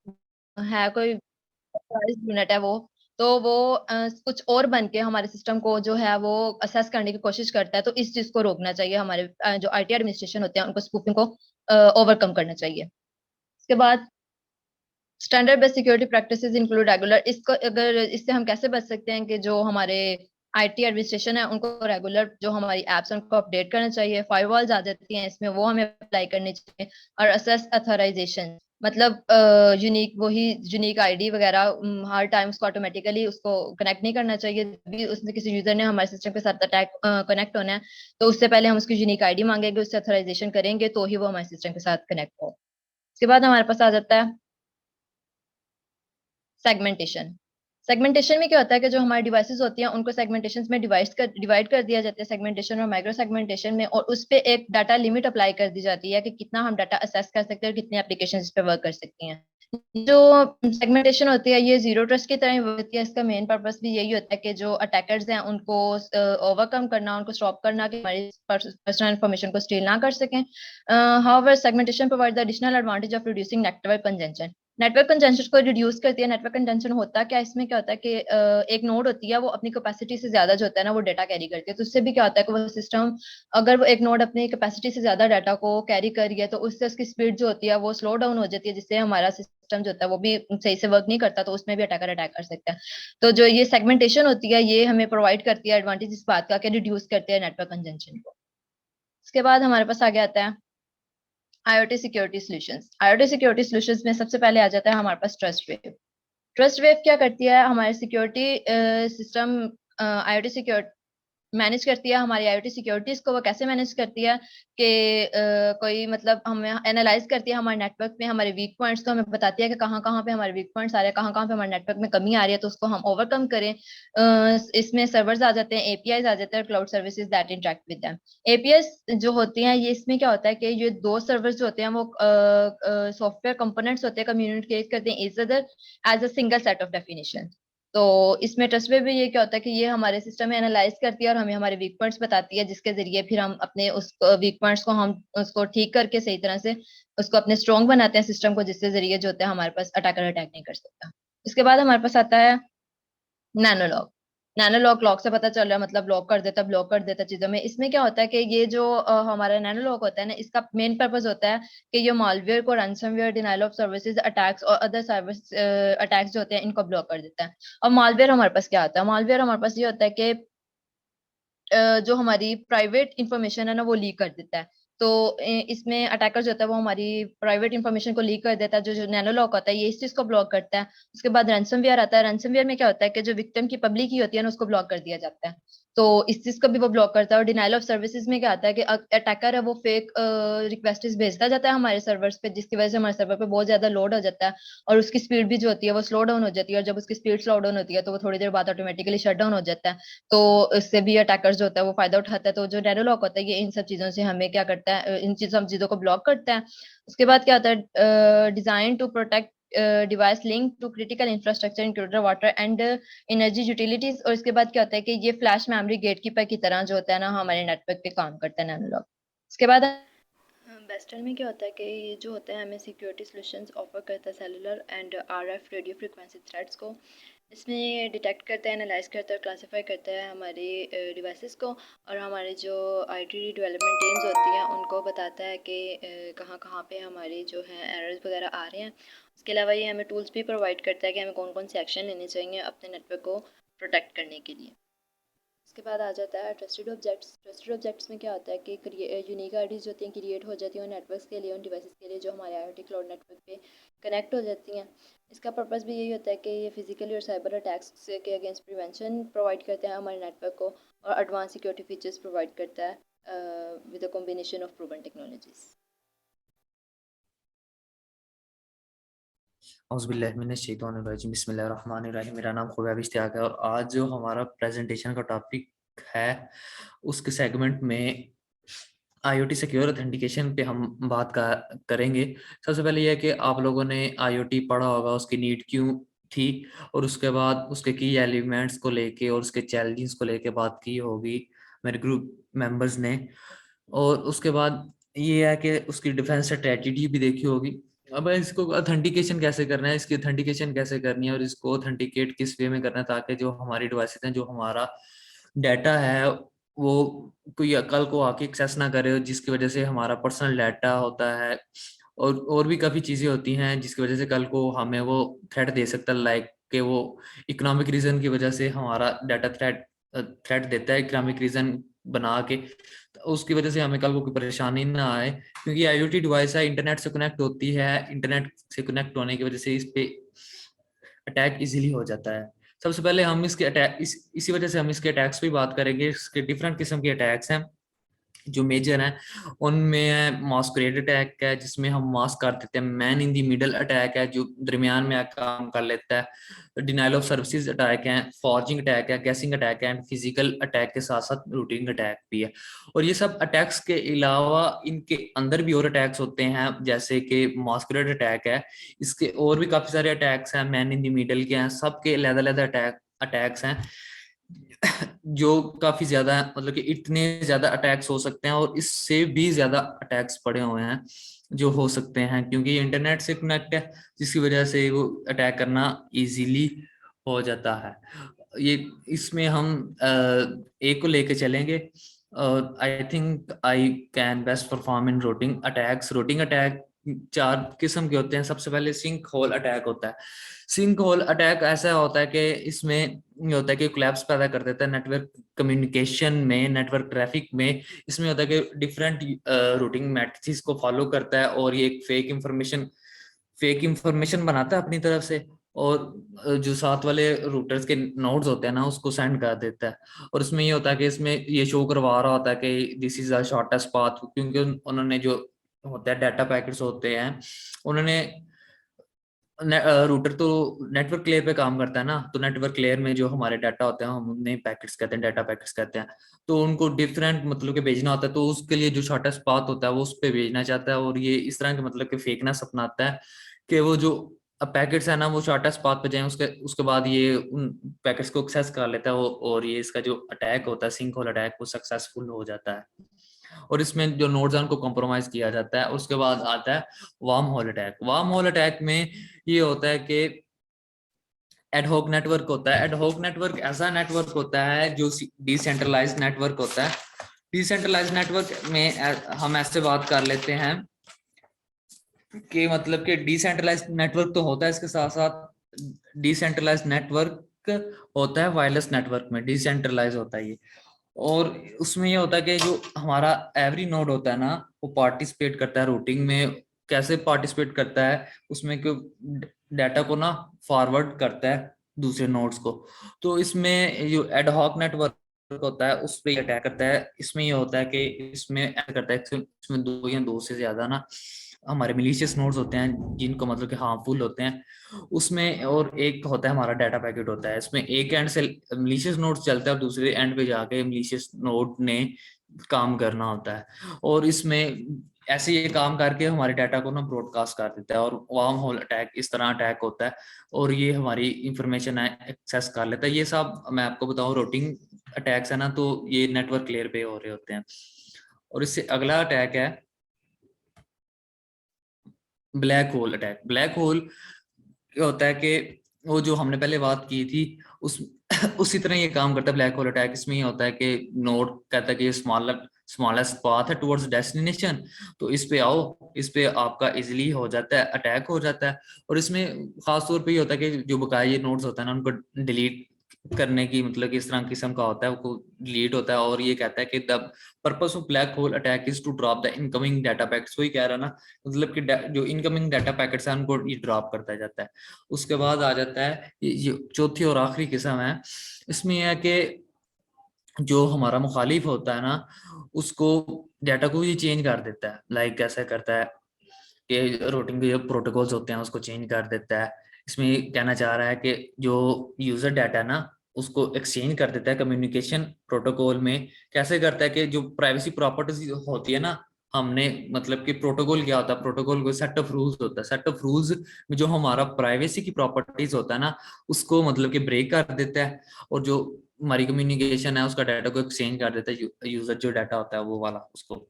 है कोई यूनिट है वो, तो वो कुछ और बन के हमारे सिस्टम को जो है वो असेस करने की कोशिश करता है। तो इस चीज को रोकना चाहिए। हमारे जो आईटी एडमिनिस्ट्रेशन होते हैं उनको स्पूफिंग को ओवरकम करना चाहिए। उसके बाद standard based security practices include regular. इसको अगर इससे हम कैसे बच सकते हैं कि जो हमारे आईटी एडमिनिस्ट्रेशन है उनको रेगुलर जो हमारी एप्स उनको अपडेट करना चाहिए। फायरवॉल्स आ जाती हैं इसमें, वो हमें अप्लाई करनी चाहिए। और असेस अथॉराइजेशन मतलब यूनिक वही यूनिक आईडी वगैरह हर टाइम उसको ऑटोमेटिकली उसको कनेक्ट नहीं करना चाहिए। भी उसने किसी यूजर ने हमारे सिस्टम के साथ अटैक कनेक्ट होना है तो उससे पहले हम उसकी यूनिक आईडी मांगेंगे, उससे अथॉराइजेशन करेंगे तो ही वो हमारे सिस्टम के साथ कनेक्ट हो। उसके बाद हमारे पास आ जाता है सेगमेंटेशन। सेगमेंटेशन में क्या होता है कि जो हमारी डिवाइसेस होती हैं उनको सेगमेंटेशन में डिवाइड कर दिया जाता है, सेगमेंटेशन और माइक्रो सेगमेंटेशन में, और उस पे एक डाटा लिमिट अप्लाई कर दी जाती है कि कितना हम डाटा असेस कर सकते हैं और कितने एप्लीकेशन इस पे वर्क कर सकती हैं। जो सेगमेंटेशन होती है ये जीरो ट्रस्ट की तरह ही होती है। इसका मेन पर्पस भी यही होता है कि जो अटैकर्स हैं उनको ओवरकम करना, उनको स्टॉप करना कि हमारी पर्सनल इन्फॉर्मेशन को स्टील ना कर सकें। However segmentation provide the additional advantage of reducing network congestion. Network congestion को रिड्यूस करती है। नेटवर्क कंजेशन होता क्या, इसमें क्या होता है कि एक नोड होती है वो अपनी कैपेसिटी से ज्यादा जो होता है ना वो डाटा कैरी करती है। तो उससे भी क्या होता है कि वो सिस्टम अगर वो एक नोड अपनी कैपेसिटी से ज्यादा डाटा को कैरी कर रही है तो उससे उसकी स्पीड जो होती है वो स्लो डाउन हो जाती है, जिससे हमारा सिस्टम जो होता है वो भी सही से वर्क नहीं करता। तो उसमें भी अटैकर अटैक कर सकता है। तो जो ये सेगमेंटेशन होती है ये हमें प्रोवाइड करती है एडवांटेज इस बात का कि रिड्यूस करती है नेटवर्क कंजेशन को। उसके बाद हमारे पास आगे आता है IoT security solutions. IoT security solutions में सबसे पहले आ जाता है हमारे पास ट्रस्ट वेव। ट्रस्ट वेव क्या करती है, हमारे security system IoT security manage करती है हमारी IoT सिक्योरिटीज को। वो कैसे मैनेज करती है कि कोई मतलब हमें एनालाइज करती है हमारे नेटवर्क में हमारे वीक पॉइंट्स को, हमें बताती है कि कहाँ कहाँ पे हमारे वीक पॉइंट्स आ रहे हैं, कहाँ कहाँ पे हमारे नेटवर्क में कमी आ रही है, तो उसको हम ओवरकम करें। इसमें सर्वर्स आ जाते हैं, APIs आ जाते हैं, cloud services that interact with them. APIs जो होती हैं, ये इसमें क्या होता है कि ये दो सर्वर्स जो होते हैं वो सॉफ्टवेयर कंपोनेंट्स होते हैं, कम्युनिकेट करते हैं each other as a single set of definition. तो इसमें ट्रस्टवेब भी ये क्या होता है कि ये हमारे सिस्टम में एनालाइज करती है और हमें हमारे वीक पॉइंट्स बताती है, जिसके जरिए फिर हम अपने उस वीक पॉइंट्स को हम उसको ठीक करके सही तरह से उसको अपने स्ट्रॉन्ग बनाते हैं सिस्टम को, जिसके जरिए जो होता है हमारे पास अटैकर अटैक नहीं कर सकता। इसके बाद हमारे पास आता है नैनोलॉग। नैनोलॉग लॉक से पता चल रहा है, मतलब ब्लॉक कर देता चीजों में। इसमें क्या होता है कि ये जो हमारा नैनोलॉग होता है ना, इसका मेन पर्पस होता है कि ये मालवेयर को, ransomware, denial of services attacks और अदर सर्विस अटैक्स जो होते हैं इनको ब्लॉक कर देता है। और मालवेयर हमारे पास क्या आता है? मालवेयर हमारे पास ये होता है कि जो हमारी प्राइवेट इंफॉर्मेशन है ना वो लीक कर देता है। तो इसमें अटैकर जो होता है वो हमारी प्राइवेट इंफॉर्मेशन को लीक कर देता है। जो जो नैनोलॉक होता है ये इस चीज को ब्लॉक करता है। उसके बाद रैंसमवेयर आता है। रैंसमवेयर में क्या होता है कि जो विक्टिम की पब्लिक की होती है ना उसको ब्लॉक कर दिया जाता है, तो इस चीज को भी वो ब्लॉक करता है। और डिनायल ऑफ सर्विसेज में क्या आता है कि अटैकर है वो फेक रिक्वेस्ट भेजता जाता है हमारे सर्वर्स पे, जिसकी वजह से हमारे सर्वर पे बहुत ज्यादा लोड हो जाता है और उसकी स्पीड भी जो होती है वो स्लो डाउन हो जाती है। और जब उसकी स्पीड स्लो डाउन होती है तो वो थोड़ी देर बाद ऑटोमेटिकली शट डाउन हो जाता है। तो इससे भी अटैकर्स जो होता है वो फायदा उठाता है। तो जो नैनोलॉक होता है ये इन सब चीजों से हमें क्या करता है, इन सब चीजों को ब्लॉक करता है। उसके बाद क्या होता है, design to protect device link to critical infrastructure including water and energy utilities. और इसके बाद क्या होता है कि ये फ्लैश मेमोरी गेटकीपर की तरह जो होता है ना हमारे नेटवर्क पे काम करता है नैनोलॉक। उसके बाद वेस्टर्न में क्या होता है कि ये जो होता है हमें सिक्योरिटी सॉल्यूशंस ऑफर करता है cellular and RF radio frequency threats को। इसमें ये डिटेक्ट करता है, एनालाइज करता है और क्लासीफाई करता है हमारे डिवाइसेस को, और हमारे जो IT डेवलपमेंट टीम्स होती हैं उनको बताता है कि कहाँ कहाँ पे हमारे जो हैं एरर्स वगैरह आ रहे हैं। उसके अलावा ये हमें टूल्स भी प्रोवाइड करता है कि हमें कौन कौन से एक्शन लेने चाहिए अपने नेटवर्क को प्रोटेक्ट करने के लिए। उसके बाद आ जाता है ट्रस्टेड ऑब्जेक्ट्स। ट्रस्टेड ऑब्जेक्ट्स में क्या होता है कि यूनिक आईडीज होती हैं क्रिएट हो जाती हैं उन नेटवर्क्स के लिए, उन डिवाइसेस के लिए जो हमारे IoT क्लाउड नेटवर्क पे कनेक्ट हो जाती हैं। इसका पर्पस भी यही होता है कि ये फिजिकली और साइबर अटैक्स के अगेंस्ट प्रिवेंशन प्रोवाइड करते हैं हमारे नेटवर्क को, और एडवांस सिक्योरिटी फीचर्स प्रोवाइड करता है with a combination of proven technologies. औज़ुबिल्लाहिमिनश्शैतानिर्रजीम बिस्मिल्लाहिर्रहमानिर्रहीम। मेरा नाम खुबैब इश्तियाक है और आज जो हमारा प्रेजेंटेशन का टॉपिक है उसके सेगमेंट में IoT सिक्योर ऑथेंटिकेशन पे हम बात करेंगे। सबसे पहले यह कि आप लोगों ने IoT पढ़ा होगा, उसकी नीड क्यों थी, और उसके बाद उसके की एलिमेंट्स को लेके और उसके चैलेंजेस को लेके बात की होगी मेरे ग्रुप मेंबर्स ने। और उसके बाद ये है कि उसकी डिफेंस स्ट्रेटजी भी देखी होगी। अब इसको ऑथेंटिकेशन कैसे करना है, इसकी ऑथेंटिकेशन कैसे करनी है और इसको ऑथेंटिकेट किस वे में करना है ताकि जो हमारी डिवाइसेस हैं, जो हमारा डाटा है वो कोई कल को आके एक्सेस ना करे, जिसकी वजह से हमारा पर्सनल डाटा होता है और भी काफ़ी चीज़ें होती हैं जिसकी वजह से कल को हमें वो थ्रेट दे सकता है। लाइक कि वो इकोनॉमिक रीज़न की वजह से हमारा डाटा थ्रेट देता है, इकोनॉमिक रीज़न बना के, तो उसकी वजह से हमें कल को कोई परेशानी ना आए। क्योंकि IoT डिवाइस है, इंटरनेट से कनेक्ट होती है, इंटरनेट से कनेक्ट होने की वजह से इस पे अटैक इजीली हो जाता है। सबसे पहले हम इसके अटैक इसी वजह से हम इसके अटैक्स पे बात करेंगे। इसके डिफरेंट किस्म के अटैक्स हैं जो मेजर हैं। उनमें है मास्करेड अटैक है जिसमें हम मास्क कर देते हैं, man in the middle attack है जो दरमियान में काम कर लेता है, डिनाइल ऑफ सर्विसेज अटैक है, फॉर्जिंग अटैक है, गैसिंग अटैक है, एंड फिजिकल अटैक के साथ साथ रूटिंग अटैक भी है। और ये सब अटैक्स के अलावा इनके अंदर भी और अटैक्स होते हैं जैसे कि मास्करेड अटैक है, इसके और भी काफी सारे अटैक्स हैं, मैन इन दी मिडल के हैं, सबके अलग-अलग अटैक्स हैं जो काफी ज्यादा मतलब कि इतने ज्यादा अटैक्स हो सकते हैं और इससे भी ज्यादा अटैक्स पड़े हुए हैं जो हो सकते हैं, क्योंकि ये इंटरनेट से कनेक्ट है जिसकी वजह से वो अटैक करना इजीली हो जाता है। ये इसमें हम एक को लेके चलेंगे। I think I can best perform in routing attacks. Routing attack 4 किस्म के होते हैं। सबसे पहले सिंक होल अटैक होता है। सिंक होल अटैक ऐसा होता है कि इसमें ये होता है कि कोलैप्स पैदा कर देता है नेटवर्क कम्युनिकेशन में, नेटवर्क ट्रैफिक में। इसमें होता है कि डिफरेंट रूटिंग मैट्रिसेस को फॉलो करता है और ये एक फेक इंफॉर्मेशन बनाता है अपनी तरफ से, और जो साथ वाले रूटर्स के नोड्स होते हैं ना उसको सेंड कर देता है। और इसमें ये होता है कि इसमें ये शो करवा रहा होता है कि this is the shortest path, क्योंकि उन्होंने जो होता है डाटा पैकेट्स होते हैं, उन्होंने रूटर तो नेटवर्क लेयर पे काम करता है ना, तो नेटवर्क लेयर में जो हमारे डाटा होते हैं हम उन्हें पैकेट्स कहते हैं, डाटा पैकेट्स कहते हैं। तो उनको डिफरेंट मतलब के भेजना होता है, तो उसके लिए जो शॉर्टेस्ट पाथ होता है वो उस पर भेजना चाहता है, और ये इस तरह के मतलब के फेकनेस अपनाता है कि वो जो पैकेट्स है ना वो शॉर्टेस्ट पाथ पे जाए, उसके उसके बाद ये उन पैकेट्स को एक्सेस कर लेता है और ये इसका जो अटैक होता है, सिंक होल अटैक, वो सक्सेसफुल हो जाता है। और इसमें जो नोड्स हैं उनको कॉम्प्रोमाइज किया जाता है। उसके बाद आता है wormhole attack. Wormhole attack में ये होता है कि एडहॉक नेटवर्क होता है। एडहॉक नेटवर्क ऐसा नेटवर्क होता है जो डिसेंट्रलाइज्ड नेटवर्क होता है। डिसेंट्रलाइज्ड नेटवर्क में हम ऐसे बात कर लेते हैं कि मतलब कि डिसेंट्रलाइज्ड नेटवर्क तो होता है, इसके साथ साथ डिसेंट्रलाइज्ड नेटवर्क होता है वायरलेस नेटवर्क में, डिसेंट्रलाइज होता है ये। और उसमें ये होता है कि जो हमारा एवरी नोड होता है ना वो पार्टिसिपेट करता है रूटिंग में। कैसे पार्टिसिपेट करता है, उसमें क्यों डाटा को ना फॉरवर्ड करता है दूसरे नोड्स को। तो इसमें जो एडहॉक नेटवर्क होता है उस पर अटैक करता है। इसमें ये होता है कि इसमें ऐसा करता है, इसमें दो या दो से ज्यादा ना हमारे मिलीशियस नोड्स होते हैं जिनको मतलब कि हार्मफुल होते हैं उसमें, और एक होता है हमारा डाटा पैकेट होता है। इसमें एक एंड से मिलीशियस नोड चलता है और दूसरे एंड पे जाके मिलीशियस नोड ने काम करना होता है। और इसमें ऐसे ये काम करके हमारे डाटा को ना ब्रॉडकास्ट कर देता है। और वार्म होल अटैक इस तरह अटैक होता है और ये हमारी इंफॉर्मेशन है एक्सेस कर लेता है। ये सब मैं आपको बताऊं रूटिंग अटैक्स है ना, तो ये नेटवर्क लेयर पे हो रहे होते हैं। और इससे अगला अटैक है black hole attack. Black hole क्या होता है कि वो जो हमने पहले बात की थी उस उसी तरह ये काम करता है ब्लैक होल अटैक। इसमें ये होता है कि नोड कहता है कि ये स्मॉलेस्ट पाथ है टुवर्ड्स डेस्टिनेशन, तो इस पे आओ, इस पे आपका इजीली हो जाता है, अटैक हो जाता है। और इसमें खास तौर पे ये होता है कि जो बकाया नोड्स होता है ना उनको डिलीट करने की मतलब कि इस तरह किस्म का होता है, वो डिलीट होता है। और ये कहता है कि the purpose of black hole attack is to drop the incoming data packets. वही कह रहा ना, मतलब कि जो इनकमिंग डाटा पैकेट्स है उनको ये ड्रॉप करता जाता है। उसके बाद आ जाता है ये चौथी और आखिरी किस्म है। इसमें यह है कि जो हमारा मुखालिफ होता है ना उसको डाटा को ये चेंज कर देता है। लाइक कैसे करता है कि रूटिंग के जो प्रोटोकॉल्स होते हैं उसको चेंज कर देता है। इसमें कहना चाह रहा है कि जो यूजर डाटा है ना उसको एक्सचेंज कर देता है कम्युनिकेशन प्रोटोकॉल में। कैसे करता है कि जो प्राइवेसी प्रॉपर्टीज होती है ना, हमने मतलब कि प्रोटोकॉल क्या होता है, प्रोटोकॉल को सेट ऑफ रूल्स होता है। सेट ऑफ रूल्स में जो हमारा प्राइवेसी की प्रॉपर्टीज होता है ना उसको मतलब कि ब्रेक कर देता है। और जो हमारी कम्युनिकेशन है उसका डाटा को एक्सचेंज कर देता है, यूजर जो डाटा होता है वो वाला उसको।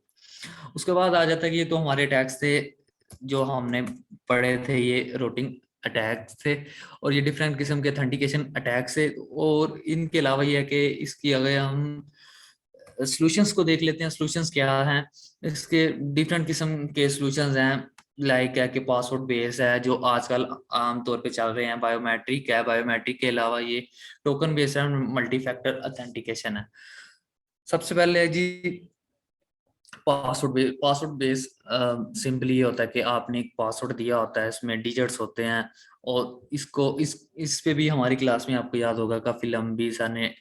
उसके बाद आ जाता है कि ये तो हमारे टैक्स थे जो हमने पढ़े थे, ये रूटिंग अटैक्स थे। और ये डिफरेंट किस्म के ऑथेंटिकेशन अटैक्स है। और इनके अलावा ये है कि इसकी अगर हम सॉल्यूशंस को देख लेते हैं, सॉल्यूशंस क्या हैं, इसके डिफरेंट किस्म के सॉल्यूशंस हैं। लाइक है कि पासवर्ड बेस है जो आजकल आमतौर पे चल रहे हैं, बायोमेट्रिक है, बायोमेट्रिक के अलावा ये टोकन बेस्ड है, मल्टी फैक्टर ऑथेंटिकेशन है। सबसे पहले जी पासवर्ड बेस सिंपली ये होता है कि आपने एक पासवर्ड दिया होता है, इसमें डिजिट्स होते हैं। और इसको इस पे भी हमारी क्लास में आपको याद होगा काफी लंबी सा ने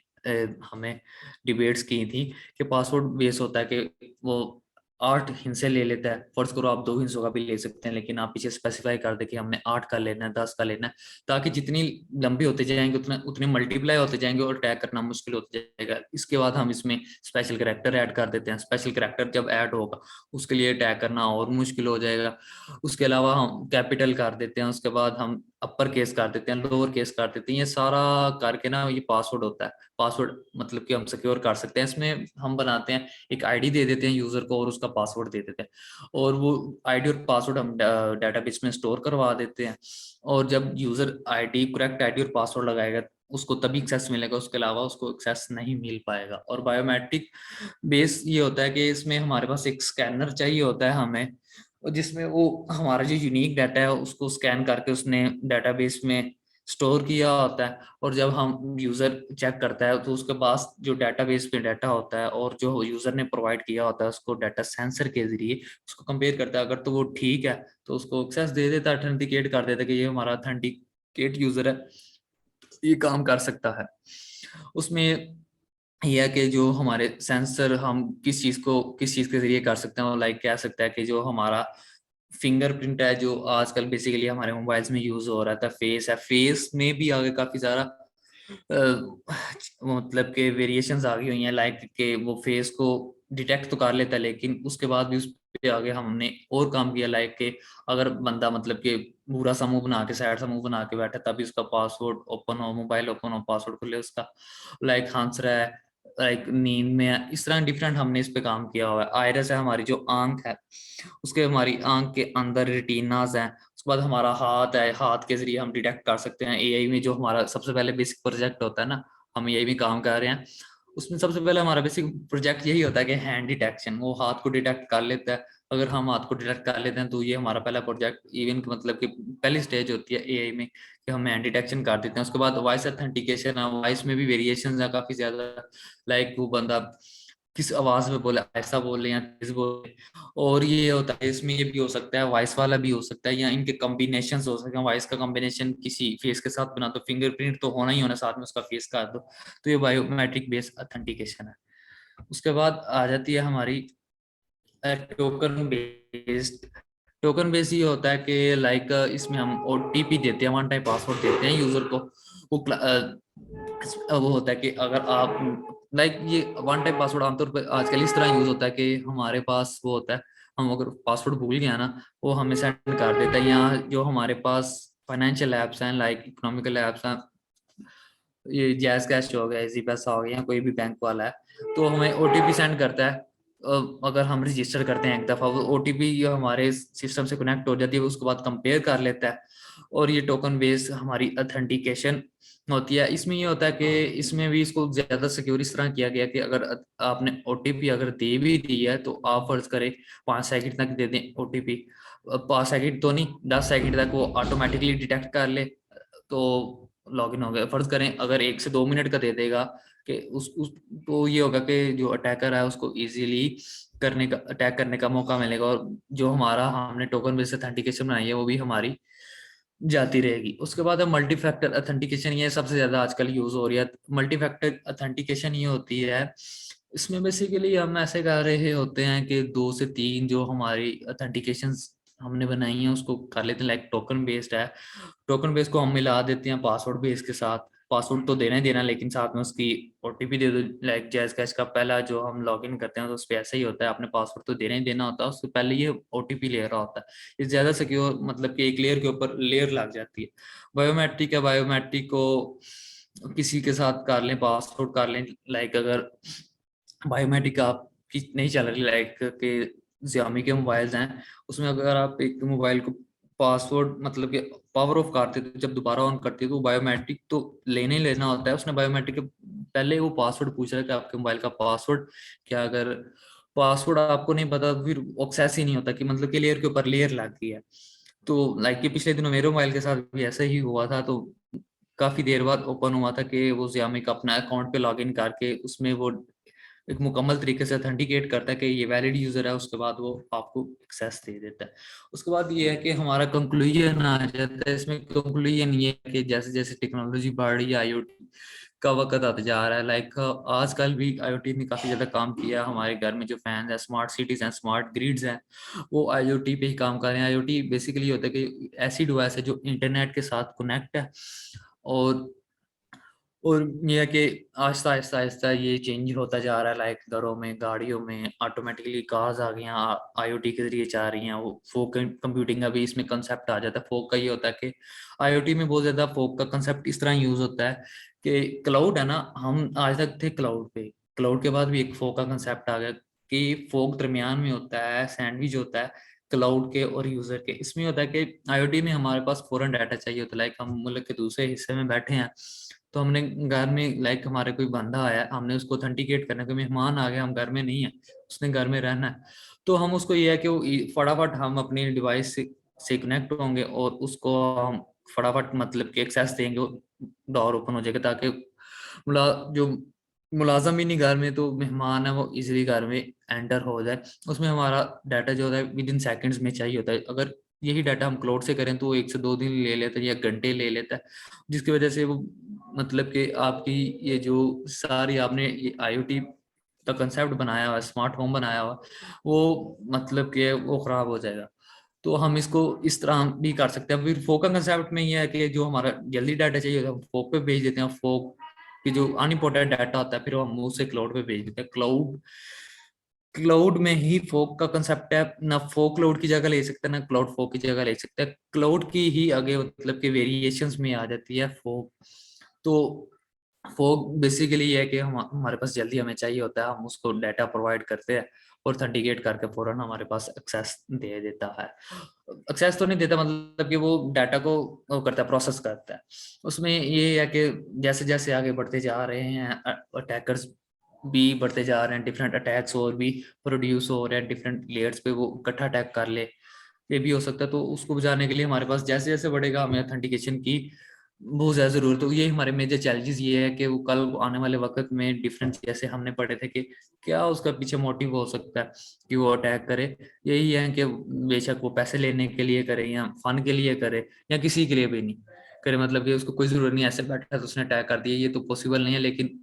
हमें डिबेट्स की थी कि पासवर्ड बेस होता है कि वो 8 हिस्से ले लेता है। फर्ज करो आप 2 हिस्सों का भी ले सकते हैं, लेकिन आप पीछे स्पेसिफाई कर दे कि हमने 8 का लेना है, 10 का लेना है, ताकि जितनी लंबी होते जाएंगे उतने मल्टीप्लाई होते जाएंगे और अटैक करना मुश्किल होता जाएगा। इसके बाद हम इसमें स्पेशल कैरेक्टर ऐड कर देते हैं। स्पेशल कैरेक्टर जब ऐड होगा उसके लिए अटैक करना और मुश्किल हो जाएगा। उसके अलावा हम कैपिटल कर देते हैं, उसके बाद हम अपर केस कर देते हैं, लोअर केस कर देते हैं। ये सारा करके ना ये पासवर्ड होता है। पासवर्ड मतलब कि हम सिक्योर कर सकते हैं। इसमें हम बनाते हैं एक आईडी दे देते हैं यूजर को और उसका पासवर्ड दे देते हैं, और वो आईडी और पासवर्ड हम डेटाबेस में स्टोर करवा देते हैं। और जब यूजर आईडी करेक्ट आईडी और पासवर्ड लगाएगा उसको तभी एक्सेस मिलेगा, उसके अलावा उसको एक्सेस नहीं मिल पाएगा। और बायोमेट्रिक बेस ये होता है कि इसमें हमारे पास एक स्कैनर चाहिए होता है हमें, और जिसमें वो हमारा जो यूनिक डाटा है उसको स्कैन करके उसने डाटाबेस में स्टोर किया होता है। और जब हम यूजर चेक करता है तो उसके पास जो डाटाबेस पे डाटा होता है और जो यूजर ने प्रोवाइड किया होता है उसको डाटा सेंसर के जरिए उसको कंपेयर करता है। अगर तो वो ठीक है तो उसको एक्सेस दे देता है, ऑथेंटिकेट कर देता है कि ये हमारा ऑथेंटिक केट यूजर है ये काम कर सकता है। उसमें यह है कि जो हमारे सेंसर हम किस चीज के जरिए कर सकते हैं, और लाइक कह सकता है कि जो हमारा फिंगरप्रिंट है जो आजकल बेसिकली हमारे मोबाइल्स में यूज हो रहा था, फेस है, फेस में भी आगे काफी सारा मतलब के वेरिएशंस आ गई हुई हैं, लाइक के वो फेस को डिटेक्ट तो कर लेता है, लेकिन उसके बाद भी उस पे आगे हमने और काम किया, लाइक के अगर बंदा मतलब के बुरा सा मुंह बना के, सैड सा मुंह बना के बैठा, तभी उसका पासवर्ड ओपन हो, मोबाइल ओपन हो, पासवर्ड खुले उसका, लाइक हंस रहा है, लाइक नींद में है, इस तरह डिफरेंट हमने इस पे काम किया हुआ है। आयरस है हमारी जो आंख है, उसके हमारी आंख के अंदर रेटिनाज हैं, उसके बाद हमारा हाथ है, हाथ के जरिए हम डिटेक्ट कर सकते हैं। एआई में जो हमारा सबसे पहले बेसिक प्रोजेक्ट होता है ना, हम एआई में काम कर रहे हैं, उसमें सबसे पहले हमारा बेसिक प्रोजेक्ट यही होता है कि हैंड डिटेक्शन, वो हाथ को डिटेक्ट कर लेता है। अगर हम हाथ को डिटेक्ट कर लेते हैं तो ये हमारा पहला प्रोजेक्ट, इवन मतलब कि पहली स्टेज होती है एआई में कि हम हैंड डिटेक्शन कर देते हैं। उसके बाद वॉइस ऑथेंटिकेशन है, वॉइस में भी वेरिएशन है काफी ज्यादा, लाइक वो बंदा किस आवाज में बोले, ऐसा बोले या तेज बोले, और ये होता है इसमें ये भी हो सकता है वॉइस वाला भी हो सकता है, या इनके कॉम्बिनेशन हो सकते हैं। वॉइस का कॉम्बिनेशन किसी फेस के साथ बना, तो फिंगरप्रिंट तो होना ही होना, साथ में उसका फेस का, तो ये बायोमेट्रिक बेस्ड ऑथेंटिकेशन है। उसके बाद आ जाती है हमारी टोकन बेस्ड। टोकन बेस्ड ये होता है कि लाइक इसमें हम ओटीपी देते हैं, वन टाइम पासवर्ड देते हैं यूजर को। वो होता है कि अगर आप लाइक ये वन टाइम पासवर्ड आमतौर पर आजकल इस तरह यूज होता है कि हमारे पास वो होता है, हम अगर पासवर्ड भूल गया ना, वो हमें सेंड कर देता है। या जो हमारे पास फाइनेंशियल एप्स हैं, लाइक इकोनॉमिकल एप्स हैं, ये जैज कैश हो गया, इजी पैसा हो गया, कोई भी बैंक वाला है, तो हमें ओटीपी सेंड करता है। अगर हम रजिस्टर करते हैं एक दफा, वो ओटीपी हमारे सिस्टम से कनेक्ट हो जाती है, उसके बाद कंपेयर कर लेता है, और ये टोकन बेस्ड हमारी ऑथेंटिकेशन होती है। इसमें ये होता है कि इसमें भी इसको ज्यादा सिक्योर इस तरह किया गया कि अगर आपने ओटीपी अगर दे भी दी है, तो आप फर्ज करें 5 सेकंड तक दे दें ओटीपी, 5 सेकंड तो नहीं, 10 सेकंड तक वो ऑटोमेटिकली डिटेक्ट कर ले, तो लॉगिन हो गया। फर्ज करें अगर 1 से 2 मिनट का दे देगा कि उस तो ये होगा कि जो अटैकर है उसको इजीली अटैक करने का मौका मिलेगा, और जो हमारा हमने टोकन बेस्ड ऑथेंटिकेशन बनाई है वो भी हमारी जाती रहेगी। उसके बाद मल्टी फैक्टर ऑथेंटिकेशन, ये सबसे ज्यादा आजकल यूज हो रही है। मल्टी फैक्टर ऑथेंटिकेशन ये होती है, इसमें बेसिकली हम ऐसे कर रहे होते हैं कि 2 से 3 जो हमारी ऑथेंटिकेशन हमने बनाई है उसको कर लेते हैं, लाइक टोकन बेस्ड है, टोकन बेस को हम मिला देते हैं पासवर्ड बेस के साथ। पासवर्ड तो देना ही देना, लेकिन साथ में उसकी ओटीपी दे दो, लाइक जैज कैश का पहला जो हम लॉगिन करते हैं तो उस पर ऐसा ही होता है, आपने पासवर्ड तो देना ही देना होता है, उससे पहले ये ओटीपी ले रहा होता है। ये ज्यादा सिक्योर, मतलब कि एक लेयर के ऊपर लेयर लग जाती है। बायोमेट्रिक है, बायोमेट्रिक को किसी के साथ कर लें, पासवर्ड कर लें, लाइक अगर बायोमेट्रिक आपकी नहीं चल रही, लाइक के Xiaomi के मोबाइल्स हैं, उसमें अगर आप एक मोबाइल को पासवर्ड मतलब कि पावर ऑफ करते तो जब दोबारा ऑन करते तो बायोमेट्रिक तो लेने ही लेना होता है। उसने बायोमेट्रिक के पहले वो पासवर्ड पूछ रहा है कि आपके मोबाइल का पासवर्ड क्या, अगर पासवर्ड आपको नहीं पता तो फिर एक्सेस ही नहीं होता, कि मतलब कि लेयर के ऊपर लेयर लग गई है। तो लाइक ये पिछले दिनों मेरे मोबाइल के साथ भी ऐसा ही हुआ था, तो काफी देर बाद ओपन हुआ था कि वो Xiaomi का अपना अकाउंट पे लॉगिन करके उसमें वो एक मुकम्मल तरीके से ऑथेंटिकेट करता है कि ये वैलिड यूजर है, उसके बाद वो आपको एक्सेस दे देता है। उसके बाद ये है कि हमारा कंक्लूजन आ जाता है। इसमें कंक्लूजन ये है कि जैसे जैसे टेक्नोलॉजी बढ़ रही है, आईओटी का वक्त आता जा रहा है, लाइक आजकल भी आईओटी ने काफी ज्यादा काम किया। हमारे घर में जो फैन है, स्मार्ट सिटीज हैं, स्मार्ट ग्रिड्स हैं, वो आईओटी पे ही काम कर रहे हैं। आईओटी बेसिकली होता है कि ऐसी डिवाइस है जो इंटरनेट के साथ कनेक्ट है, और ये है कि आहिस्ता आहिस्ता आहिस्ता ये चेंज होता जा रहा है, लाइक घरों में, गाड़ियों में ऑटोमेटिकली कार्स आ गई हैं, आईओटी के जरिए जा रही हैं। वो फोक कंप्यूटिंग का भी इसमें कंसेप्ट आ जाता है। फोक का ये होता है कि आईओटी में बहुत ज्यादा फोक का कंसेप्ट इस तरह यूज होता है कि क्लाउड है ना, हम आज तक थे क्लाउड पे, क्लाउड के बाद भी एक फोक का कंसेप्ट आ गया कि फोक दरमियान में होता है, सैंडविच होता है क्लाउड के और यूजर के। इसमें होता है कि आईओटी में हमारे पास फौरन डाटा चाहिए होता है, लाइक हम मुल्क के दूसरे हिस्से में बैठे हैं, तो हमने घर में लाइक हमारे कोई बंदा आया, हमने उसको ऑथेंटिकेट करना, कोई मेहमान आ गया, हम घर में नहीं है, उसने घर में रहना है, तो हम उसको ये है कि वो फटाफट हम अपनी डिवाइस से कनेक्ट होंगे और उसको हम फटाफट मतलब कि एक्सेस देंगे, डोर ओपन हो जाएगा, ताकि जो मुलाजम ही नहीं घर में, तो मेहमान है वो इजीली घर में एंटर हो जाए। उसमें हमारा डाटा जो होता है विद इन सेकंड्स में चाहिए होता है। अगर यही डाटा हम क्लाउड से करें तो वो 1 से 2 दिन ले लेता है या घंटे ले लेता है, जिसकी वजह से वो मतलब कि आपकी ये जो सारी आपने ये IoT का कंसेप्ट बनाया हुआ, स्मार्ट होम बनाया हुआ, वो मतलब कि वो खराब हो जाएगा। तो हम इसको इस तरह भी कर सकते हैं। फिर फोक का कंसेप्ट में ये है कि जो हमारा जल्दी डाटा चाहिए हम फोक पे भेज देते हैं, फोक कि जो अनइम्पोर्टेंट डाटा होता है फिर हम उसे क्लाउड पे भेज देते हैं। क्लाउड में ही फोक का कंसेप्ट है, ना फोक क्लाउड की जगह ले सकते हैं ना क्लाउड फोक की जगह ले सकते हैं, क्लाउड की ही आगे मतलब कि वेरिएशंस में आ जाती है फोक। तो फोक बेसिकली ये है कि हमारे पास जल्दी हमें चाहिए होता है, हम उसको डाटा प्रोवाइड करते हैं और ऑथेंटिकेट करके फौरन हमारे पास एक्सेस दे देता है। एक्सेस तो नहीं देता, मतलब कि वो डाटा को वो करता है, प्रोसेस करता है। उसमें ये है कि जैसे जैसे आगे बढ़ते जा रहे हैं, अटैकर्स भी बढ़ते जा रहे हैं, डिफरेंट अटैक्स और भी प्रोड्यूस हो रहे हैं, डिफरेंट लेयर्स पे वो इकट्ठा अटैक कर ले, ये भी हो सकता है। तो उसको बचाने के लिए हमारे पास जैसे जैसे बढ़ेगा हमें ऑथेंटिकेशन की बहुत ज्यादा जरूरत है। ये हमारे मेजर चैलेंजेस ये है कि वो कल आने वाले वक्त में डिफरेंट, जैसे हमने पढ़े थे कि क्या उसका पीछे मोटिव हो सकता है कि वो अटैक करे, यही है कि बेशक वो पैसे लेने के लिए करे या फन के लिए करे या किसी के लिए भी नहीं करे, मतलब कि उसको कोई जरूरत नहीं, ऐसे बैठा तो उसने अटैक कर दिया, ये तो पॉसिबल नहीं है, लेकिन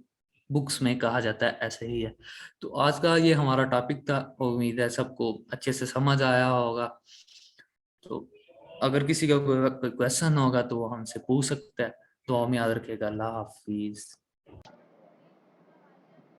बुक्स में कहा जाता है ऐसे ही है। तो आज का ये हमारा टॉपिक था, उम्मीद है सबको अच्छे से समझ आया होगा। तो अगर किसी का कोई क्वेश्चन होगा तो वो हमसे पूछ सकता है। तो हम याद रखिएगा। अल्लाह हाफिज।